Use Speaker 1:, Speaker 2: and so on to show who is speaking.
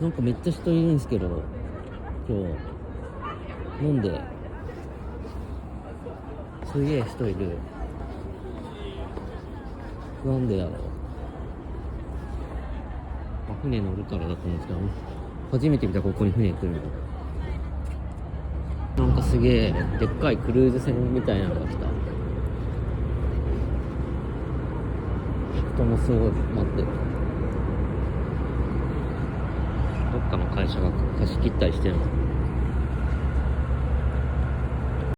Speaker 1: なんかめっちゃ人いるんですけど、今日飲んで、すげえ人いる。なんでやろう。船乗るからだと思うんですけど、初めて見たここに船来るの。なんかすげえでっかいクルーズ船みたいなのが来た。人もすごい待ってる。どっかの会社が貸し切ったりしてるの。